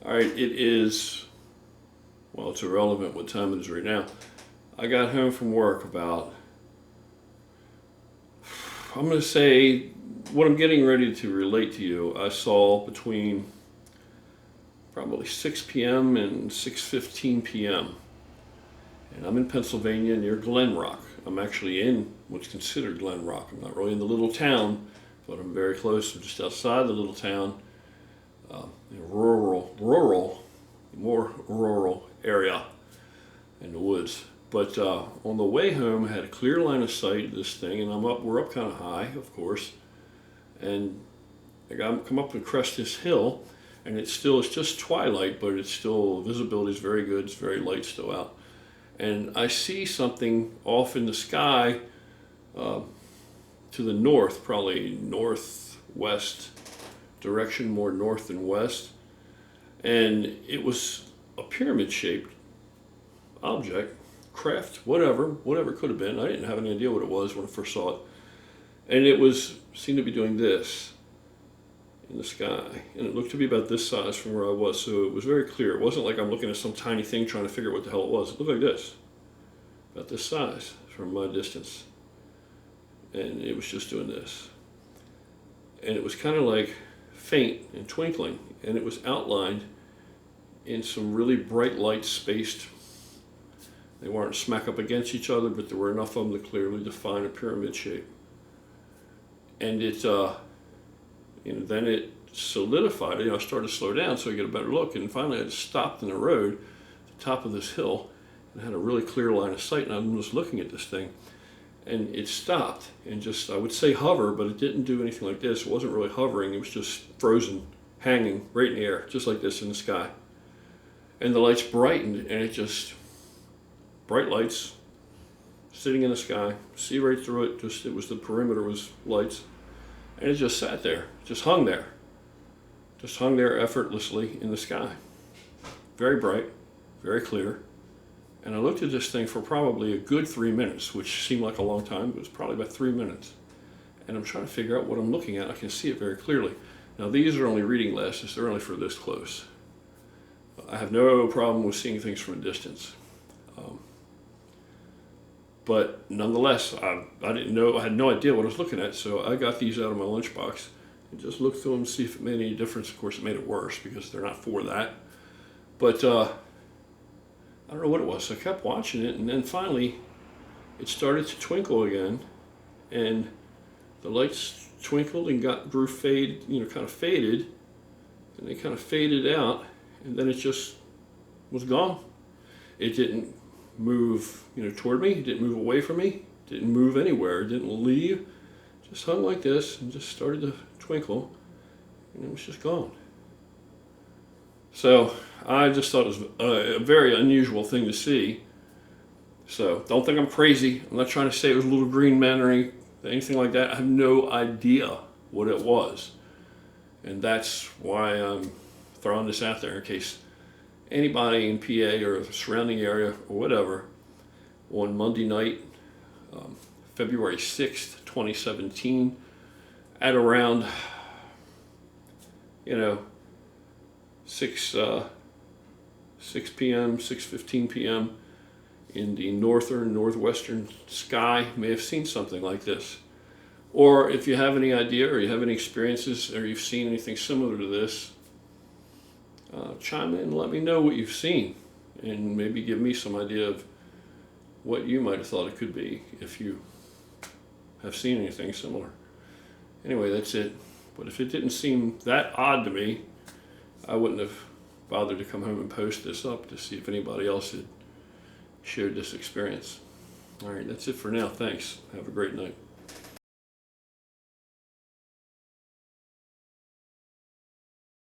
All right, it is, well, it's irrelevant what time it is right now. I got home from work about, I'm going to say, what I'm getting ready to relate to you, I saw between probably 6 p.m. and 6:15 p.m. And I'm in Pennsylvania near Glen Rock. I'm actually in what's considered Glen Rock. I'm not really in the little town, but I'm very close. I'm just outside the little town, in a more rural area in the woods. But on the way home, I had a clear line of sight of this thing, and we're up kind of high, of course. And come up and crest this hill, and it's just twilight, but it's still, visibility is very good. It's very light still out. And I see something off in the sky to the north, probably northwest direction, more north than west. And it was a pyramid-shaped object, craft, whatever it could have been. I didn't have any idea what it was when I first saw it. And seemed to be doing this in the sky. And it looked to be about this size from where I was, so it was very clear. It wasn't like I'm looking at some tiny thing trying to figure out what the hell it was. It looked like this, about this size from my distance. And it was just doing this. And it was kind of like faint and twinkling, and it was outlined in some really bright lights spaced. They weren't smack up against each other, but there were enough of them to clearly define a pyramid shape. And then it solidified. I started to slow down so I get a better look, and finally I stopped in the road at the top of this hill and had a really clear line of sight, and I was looking at this thing, and it stopped and just, I would say hover, but it didn't do anything like this. It wasn't really hovering. It was just frozen, hanging right in the air, just like this in the sky. And the lights brightened, and bright lights sitting in the sky, see right through it. The perimeter was lights, and it just sat there, just hung there effortlessly in the sky. Very bright, very clear. And I looked at this thing for probably a good 3 minutes, which seemed like a long time, but it was probably about 3 minutes. And I'm trying to figure out what I'm looking at. I can see it very clearly. Now, these are only reading glasses. They're only for this close. I have no problem with seeing things from a distance. But nonetheless, I didn't know, I had no idea what I was looking at, so I got these out of my lunchbox and just looked through them to see if it made any difference. Of course, it made it worse because they're not for that. But I don't know what it was. So I kept watching it, and then finally it started to twinkle again, and the lights twinkled and grew kind of faded, and they kind of faded out, and then it just was gone. It didn't move, toward me. It didn't move away from me. It didn't move anywhere. It didn't leave. It just hung like this and just started to twinkle, and it was just gone. So I just thought it was a very unusual thing to see. So don't think I'm crazy. I'm not trying to say it was a little green man or anything like that. I have no idea what it was. And that's why I'm throwing this out there in case anybody in PA or the surrounding area or whatever, on Monday night, February 6th, 2017, at around, 6 p.m., 6:15 p.m. in the northwestern sky, may have seen something like this. Or if you have any idea or you have any experiences or you've seen anything similar to this, chime in and let me know what you've seen, and maybe give me some idea of what you might have thought it could be if you have seen anything similar. Anyway, that's it. But if it didn't seem that odd to me, I wouldn't have bothered to come home and post this up to see if anybody else had shared this experience. All right, that's it for now. Thanks. Have a great night.